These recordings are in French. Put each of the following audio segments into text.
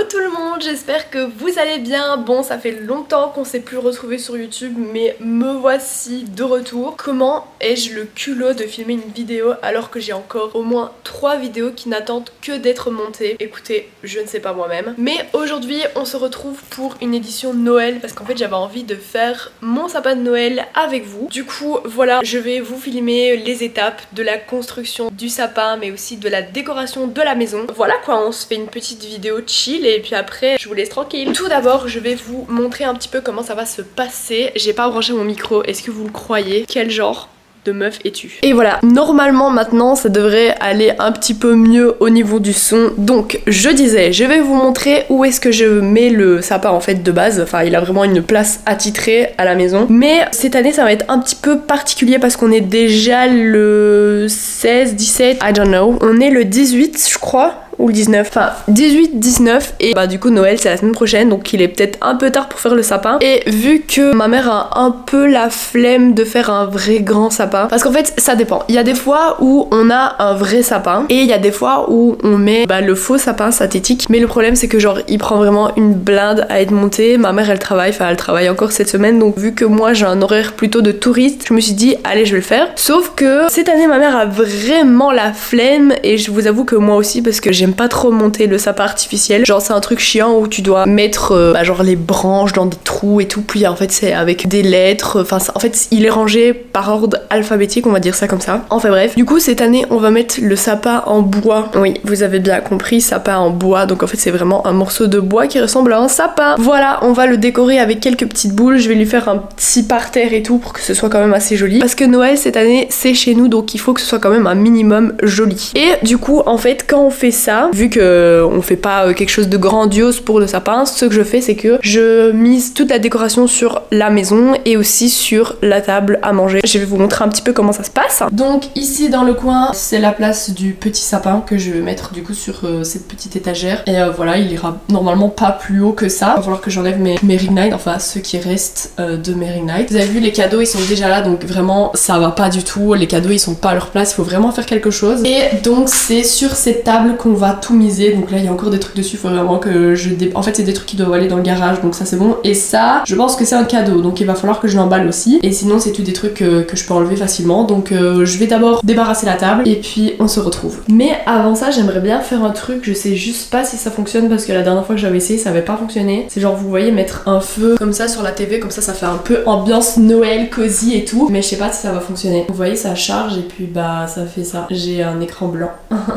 tout le monde, j'espère que vous allez bien. Bon, ça fait longtemps qu'on s'est plus retrouvés sur YouTube, mais me voici de retour. Comment ai-je le culot de filmer une vidéo alors que j'ai encore au moins 3 vidéos qui n'attendent que d'être montées? Écoutez, je ne sais pas moi-même. Mais aujourd'hui, on se retrouve pour une édition Noël parce qu'en fait j'avais envie de faire mon sapin de Noël avec vous. Du coup, voilà, je vais vous filmer les étapes de la construction du sapin, mais aussi de la décoration de la maison. Voilà quoi, on se fait une petite vidéo chill et puis après je vous laisse tranquille. Tout d'abord, je vais vous montrer un petit peu comment ça va se passer. J'ai pas branché mon micro, est-ce que vous le croyez? Quel genre de meuf es-tu? Et voilà, normalement maintenant ça devrait aller un petit peu mieux au niveau du son. Donc je disais, je vais vous montrer où est-ce que je mets le sapin en fait de base. Enfin il a vraiment une place attitrée à la maison. Mais cette année ça va être un petit peu particulier parce qu'on est déjà le 16, 17, I don't know. On est le 18 je crois. Ou le 19, enfin 18, 19 et bah du coup Noël c'est la semaine prochaine donc il est peut-être un peu tard pour faire le sapin. Et vu que ma mère a un peu la flemme de faire un vrai grand sapin, parce qu'en fait ça dépend, il y a des fois où on a un vrai sapin et il y a des fois où on met le faux sapin synthétique, mais le problème c'est que genre il prend vraiment une blinde à être monté. Ma mère elle travaille encore cette semaine, donc vu que moi j'ai un horaire plutôt de touriste, je me suis dit allez je vais le faire. Sauf que cette année ma mère a vraiment la flemme et je vous avoue que moi aussi parce que j'aime pas trop monter le sapin artificiel. Genre c'est un truc chiant où tu dois mettre genre les branches dans des trous et tout, puis en fait c'est avec des lettres, enfin en fait il est rangé par ordre alphabétique, on va dire ça comme ça. Enfin bref, du coup cette année on va mettre le sapin en bois. Oui, vous avez bien compris, sapin en bois, donc en fait c'est vraiment un morceau de bois qui ressemble à un sapin. Voilà, on va le décorer avec quelques petites boules, je vais lui faire un petit parterre et tout pour que ce soit quand même assez joli. Parce que Noël cette année c'est chez nous, donc il faut que ce soit quand même un minimum joli. Et du coup en fait quand on fait ça, vu que on fait pas quelque chose de grandiose pour le sapin, ce que je fais c'est que je mise toute la décoration sur la maison et aussi sur la table à manger. Je vais vous montrer un petit peu comment ça se passe. Donc ici dans le coin c'est la place du petit sapin que je vais mettre du coup sur cette petite étagère et voilà, il ira normalement pas plus haut que ça. Il va falloir que j'enlève mes ring lights, enfin ceux qui restent de mes ring lights. Vous avez vu, les cadeaux ils sont déjà là, donc vraiment ça va pas du tout, les cadeaux ils sont pas à leur place, il faut vraiment faire quelque chose. Et donc c'est sur cette table qu'on va tout miser, donc là il y a encore des trucs dessus, il faut vraiment que en fait c'est des trucs qui doivent aller dans le garage, donc ça c'est bon. Et ça je pense que c'est un cadeau, donc il va falloir que je l'emballe aussi, et sinon c'est tout des trucs que je peux enlever facilement. Donc je vais d'abord débarrasser la table et puis on se retrouve. Mais avant ça j'aimerais bien faire un truc, je sais juste pas si ça fonctionne parce que la dernière fois que j'avais essayé ça avait pas fonctionné. C'est genre vous voyez mettre un feu comme ça sur la TV, comme ça fait un peu ambiance Noël cosy et tout, mais je sais pas si ça va fonctionner. Vous voyez ça charge et puis bah ça fait ça. J'ai un écran blanc.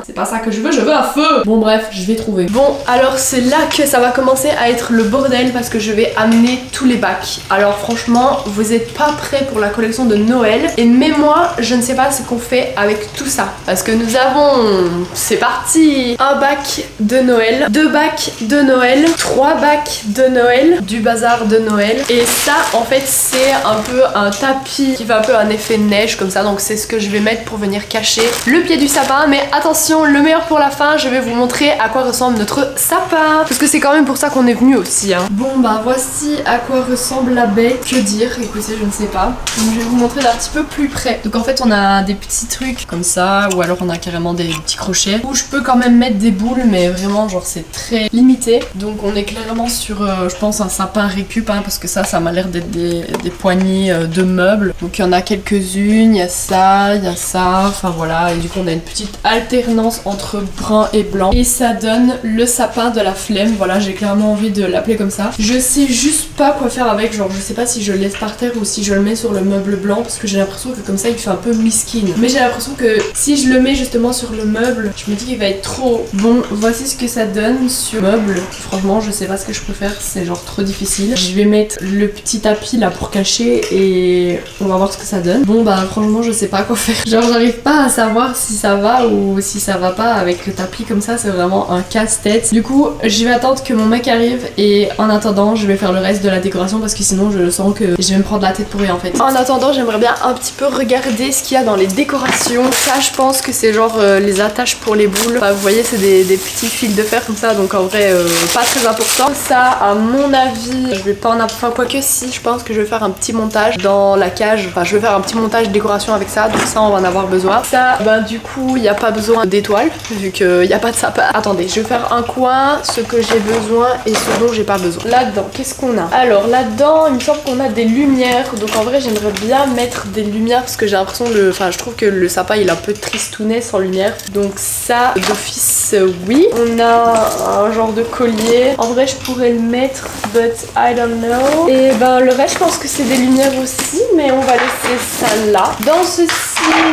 C'est pas ça que je veux un feu. Bon bref, je vais trouver. Bon alors c'est là que ça va commencer à être le bordel parce que je vais amener tous les bacs. Alors franchement vous êtes pas prêts pour la collection de Noël, et même moi je ne sais pas ce qu'on fait avec tout ça parce que nous avons, c'est parti, un bac de Noël, 2 bacs de Noël, 3 bacs de Noël, du bazar de Noël, et ça en fait c'est un peu un tapis qui fait un peu un effet neige comme ça, donc c'est ce que je vais mettre pour venir cacher le pied du sapin. Mais attention, le meilleur pour la fin, je vais vous montrer à quoi ressemble notre sapin parce que c'est quand même pour ça qu'on est venu aussi hein. Bon bah voici à quoi ressemble la baie, que dire, écoutez je ne sais pas, donc je vais vous montrer d'un petit peu plus près. Donc en fait on a des petits trucs comme ça, ou alors on a carrément des petits crochets où je peux quand même mettre des boules, mais vraiment genre c'est très limité. Donc on est clairement sur je pense un sapin récup hein, parce que ça m'a l'air d'être des poignées de meubles. Donc il y en a quelques-unes, il y a ça, enfin voilà, et du coup on a une petite alternance entre brun et blanc et ça donne le sapin de la flemme. Voilà, j'ai clairement envie de l'appeler comme ça. Je sais juste pas quoi faire avec, genre je sais pas si je le laisse par terre ou si je le mets sur le meuble blanc parce que j'ai l'impression que comme ça il fait un peu miskin. Mais j'ai l'impression que si je le mets justement sur le meuble, je me dis qu'il va être trop bon. Voici ce que ça donne sur le meuble. Franchement je sais pas ce que je peux faire, c'est genre trop difficile. Je vais mettre le petit tapis là pour cacher et on va voir ce que ça donne. Bon bah franchement je sais pas quoi faire. Genre j'arrive pas à savoir si ça va ou si ça va pas avec le tapis comme ça, c'est vraiment un casse-tête. Du coup je vais attendre que mon mec arrive et en attendant je vais faire le reste de la décoration parce que sinon je sens que je vais me prendre la tête pour rien en fait. En attendant j'aimerais bien un petit peu regarder ce qu'il y a dans les décorations. Ça je pense que c'est genre les attaches pour les boules. Enfin, vous voyez c'est des petits fils de fer comme ça, donc en vrai pas très important. Ça à mon avis je vais pas en avoir, enfin quoique si, je pense que je vais faire un petit montage dans la cage. Enfin je vais faire un petit montage décoration avec ça, donc ça on va en avoir besoin. Ça bah du coup il n'y a pas besoin d'étoiles vu qu'il n'y a pas de sapin. Attendez, je vais faire un coin, ce que j'ai besoin et ce dont j'ai pas besoin. Là-dedans, qu'est-ce qu'on a? Alors là-dedans, il me semble qu'on a des lumières. Donc en vrai, j'aimerais bien mettre des lumières parce que j'ai l'impression enfin je trouve que le sapin il est un peu tristounet sans lumière. Donc ça, d'office, oui. On a un genre de collier. En vrai, je pourrais le mettre, but I don't know. Et ben le reste, je pense que c'est des lumières aussi, mais on va laisser ça là. Dans ceci,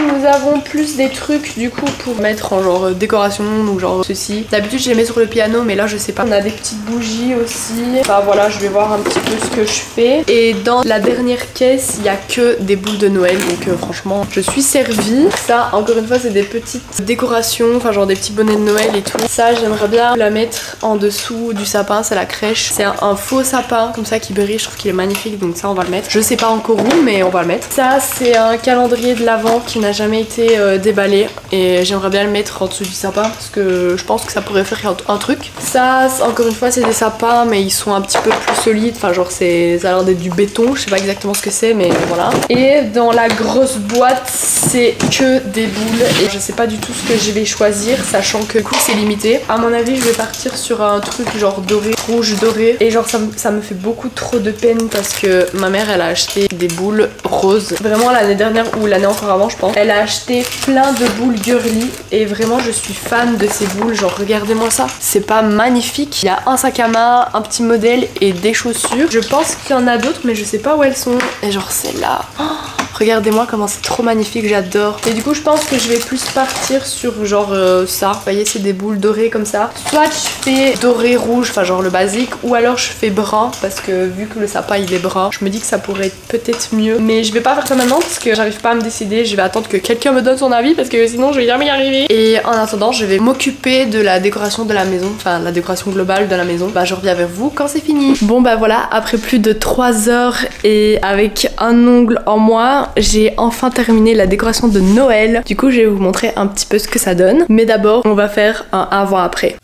nous avons plus des trucs du coup pour mettre en genre décoration, donc genre ceci. D'habitude, je les mets sur le piano, mais là, je sais pas. On a des petites bougies aussi. Enfin voilà, je vais voir un petit peu ce que je fais. Et dans la dernière caisse, il y a que des boules de Noël, donc franchement, je suis servie. Ça, encore une fois, c'est des petites décorations, enfin genre des petits bonnets de Noël et tout. Ça, j'aimerais bien la mettre en dessous du sapin, c'est la crèche. C'est un faux sapin comme ça qui brille, je trouve qu'il est magnifique, donc ça on va le mettre. Je sais pas encore où, mais on va le mettre. Ça, c'est un calendrier de l'Avent qui n'a jamais été déballé et j'aimerais bien le mettre en dessous du sapin parce que je pense que ça pourrait faire un truc. Ça, encore une fois, c'est des sapins, mais ils sont un petit peu plus solides, enfin genre ça a l'air d'être du béton, je sais pas exactement ce que c'est, mais voilà. Et dans la grosse boîte, c'est que des boules et je sais pas du tout ce que je vais choisir, sachant que du coup c'est limité. À mon avis, je vais partir sur un truc genre doré, rouge doré, et genre ça me fait beaucoup trop de peine parce que ma mère elle a acheté des boules roses vraiment l'année dernière ou l'année encore avant, je pense. Elle a acheté plein de boules girly et vraiment je suis fan de ces boules, genre regardez-moi ça, c'est pas magnifique. Il y a un sac à main, un petit modèle et des chaussures. Je pense qu'il y en a d'autres mais je sais pas où elles sont. Et genre celle-là, oh, regardez-moi comment c'est trop magnifique, j'adore. Et du coup je pense que je vais plus partir sur genre ça. Vous voyez, c'est des boules dorées comme ça. Soit je fais doré rouge, enfin genre le basique, ou alors je fais brun parce que vu que le sapin il est brun, je me dis que ça pourrait être peut-être mieux. Mais je vais pas faire ça maintenant parce que j'arrive pas à me décider. Je vais attendre que quelqu'un me donne son avis parce que sinon je vais jamais y arriver. Et en attendant, je vais m'occuper de la décoration de la maison, enfin la décoration globale de la maison. Bah je reviens vers vous quand c'est fini. Bon bah voilà, après plus de 3 heures et avec un ongle en moins, j'ai enfin terminé la décoration de Noël. Du coup je vais vous montrer un petit peu ce que ça donne. Mais d'abord on va faire un avant-après.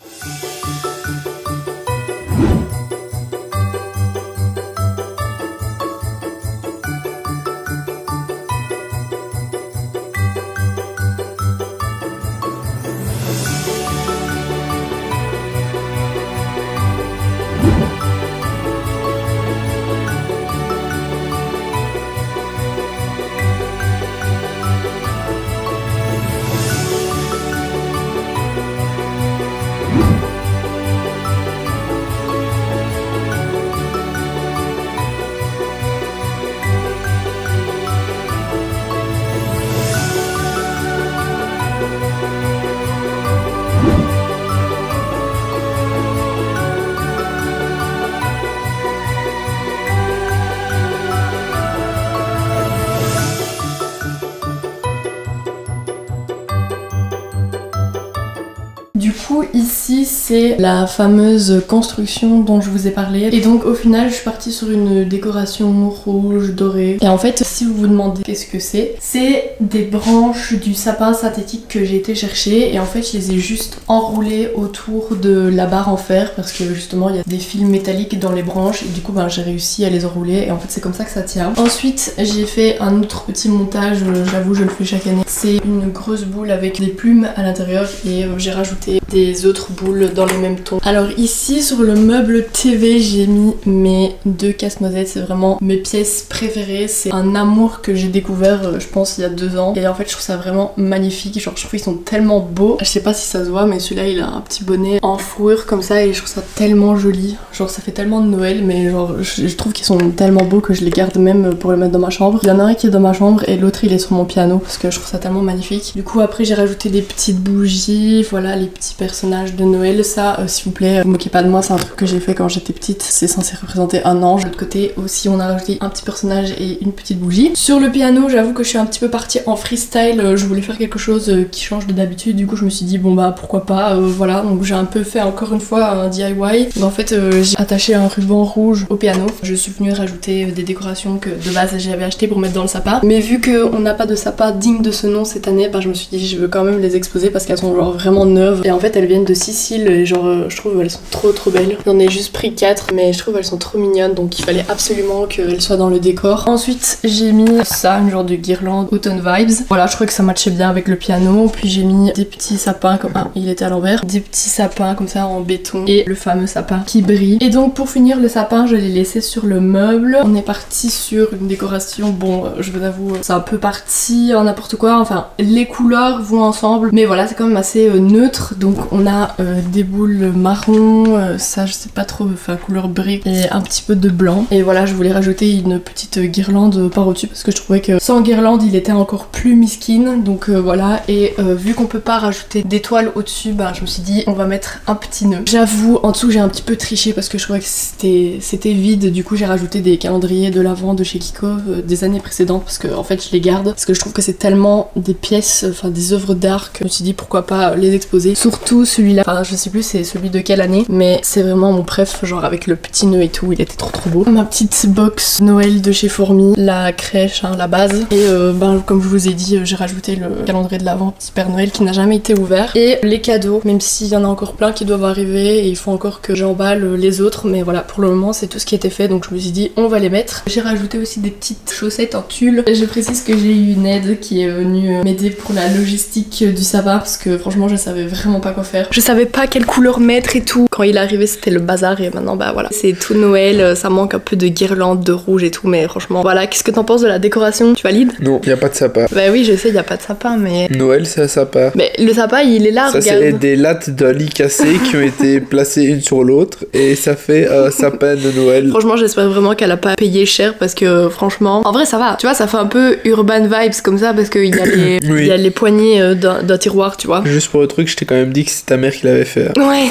Du coup ici c'est la fameuse construction dont je vous ai parlé et donc au final je suis partie sur une décoration rouge dorée. Et en fait si vous vous demandez qu'est-ce que c'est des branches du sapin synthétique que j'ai été chercher et en fait je les ai juste enroulées autour de la barre en fer parce que justement il y a des fils métalliques dans les branches et du coup ben, j'ai réussi à les enrouler et en fait c'est comme ça que ça tient. Ensuite j'ai fait un autre petit montage, j'avoue je le fais chaque année. C'est une grosse boule avec des plumes à l'intérieur et j'ai rajouté des autres boules dans les mêmes tons. Alors ici sur le meuble TV j'ai mis mes 2 casse-noisettes, c'est vraiment mes pièces préférées, c'est un amour que j'ai découvert je pense il y a 2 ans et en fait je trouve ça vraiment magnifique, genre je trouve qu'ils sont tellement beaux. Je sais pas si ça se voit mais celui-là il a un petit bonnet en fourrure comme ça et je trouve ça tellement joli, genre ça fait tellement de Noël mais genre je trouve qu'ils sont tellement beaux que je les garde même pour le mettre dans ma chambre. Il y en a un qui est dans ma chambre et l'autre il est sur mon piano parce que je trouve ça tellement magnifique. Du coup après j'ai rajouté des petites bougies, voilà les petits personnages de Noël. Ça s'il vous plaît vous moquez pas de moi, c'est un truc que j'ai fait quand j'étais petite, c'est censé représenter un ange. De l'autre côté aussi on a rajouté un petit personnage et une petite bougie. Sur le piano j'avoue que je suis un petit peu partie en freestyle, je voulais faire quelque chose qui change de d'habitude, du coup je me suis dit bon bah pourquoi pas, voilà, donc j'ai un peu fait encore une fois un DIY. Donc en fait j'ai attaché un ruban rouge au piano, je suis venue rajouter des décorations que de base j'avais acheté pour mettre dans le sapin, mais vu qu'on n'a pas de sapin digne de ce nom cette année, bah je me suis dit je veux quand même les exposer parce qu'elles sont genre vraiment neuves et en fait elles viennent de Sicile et genre je trouve elles sont trop belles. J'en ai juste pris 4 mais je trouve elles sont trop mignonnes donc il fallait absolument qu'elles soient dans le décor. Ensuite j'ai mis ça, une genre de guirlande automn vibes. Voilà, je trouvais que ça matchait bien avec le piano. Puis j'ai mis des petits sapins comme... Ah, il était à l'envers. Des petits sapins comme ça en béton et le fameux sapin qui brille. Et donc pour finir le sapin je l'ai laissé sur le meuble. On est parti sur une décoration, bon je vous avoue c'est un peu parti en n'importe quoi, enfin les couleurs vont ensemble mais voilà c'est quand même assez neutre. Donc on a des boules marron, ça je sais pas trop, enfin couleur brique et un petit peu de blanc. Et voilà, je voulais rajouter une petite guirlande par au-dessus parce que je trouvais que sans guirlande il était encore plus miskin. Donc voilà, et vu qu'on peut pas rajouter d'étoiles au-dessus, bah je me suis dit on va mettre un petit nœud. J'avoue en dessous j'ai un petit peu triché parce que je trouvais que c'était vide, du coup j'ai rajouté des calendriers de l'Avent de chez Kiko des années précédentes parce que en fait je les garde parce que je trouve que c'est tellement des pièces, enfin des œuvres d'art que je me suis dit pourquoi pas les exposer. Surtout celui-là, enfin je sais plus c'est celui de quelle année, mais c'est vraiment mon préf, genre avec le petit nœud et tout, il était trop beau. Ma petite box Noël de chez Fourmi, la crèche, hein, la base, et ben comme je vous ai dit j'ai rajouté le calendrier de l'Avent petit Père Noël qui n'a jamais été ouvert, et les cadeaux, même s'il y en a encore plein qui doivent arriver et il faut encore que j'emballe les autres, mais voilà pour le moment c'est tout ce qui était fait donc je me suis dit on va les mettre. J'ai rajouté aussi des petites chaussettes en tulle. Je précise que j'ai eu une aide qui est venue m'aider pour la logistique du sapin parce que franchement je savais vraiment pas quoi faire. Je savais pas quelle couleur mettre et tout. Quand il est arrivé c'était le bazar et maintenant bah voilà c'est tout Noël, ça manque un peu de guirlande, de rouge et tout, mais franchement voilà. Qu'est-ce que t'en penses de la décoration? Tu valides? Non, y a pas de sapin. Bah oui je sais, y a pas de sapin mais... Noël c'est un sapin. Mais le sapin il est là, ça, regarde. C'est des lattes d'un lit cassé qui ont été placées une sur l'autre et ça fait un sapin de Noël. Franchement j'espère vraiment qu'elle a pas payé cher parce que franchement en vrai ça va, tu vois, ça fait un peu urban vibes comme ça parce qu'il y a les, oui. Il y a les poignées d'un tiroir, tu vois. Juste pour le truc, je t'ai quand même dit que c'est ta mère qui l'avait fait. Ouais.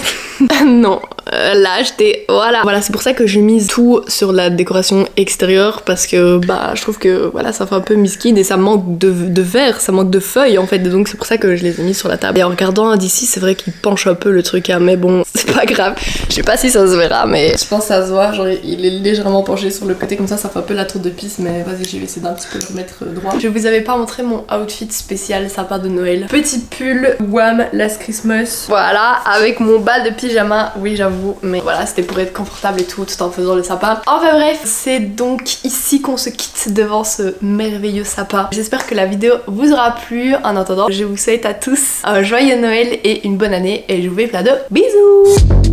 Non, là j'étais... Voilà, c'est pour ça que je mise tout sur la décoration extérieure parce que bah je trouve que voilà ça fait un peu miskin et ça manque de verre, ça manque de feuilles en fait, et donc c'est pour ça que je les ai mis sur la table. Et en regardant d'ici c'est vrai qu'il penche un peu le truc, hein, mais bon c'est pas grave. Je sais pas si ça se verra mais je pense que ça se voit, genre il est légèrement penché sur le côté comme ça fait un peu la tour de piste, mais vas-y je vais essayer d'un petit peu le remettre droit. Je vous avais pas montré mon outfit spécial sapin de Noël. Petit pull Wham Last Christmas, voilà, avec mon bas de pyjama, oui j'avoue, mais voilà c'était pour être confortable et tout en faisant le sapin. Enfin bref, c'est donc ici qu'on se quitte devant ce merveilleux sapin. J'espère que la vidéo vous aura plu. En attendant, je vous souhaite à tous un joyeux Noël et une bonne année et je vous fais plein de bisous.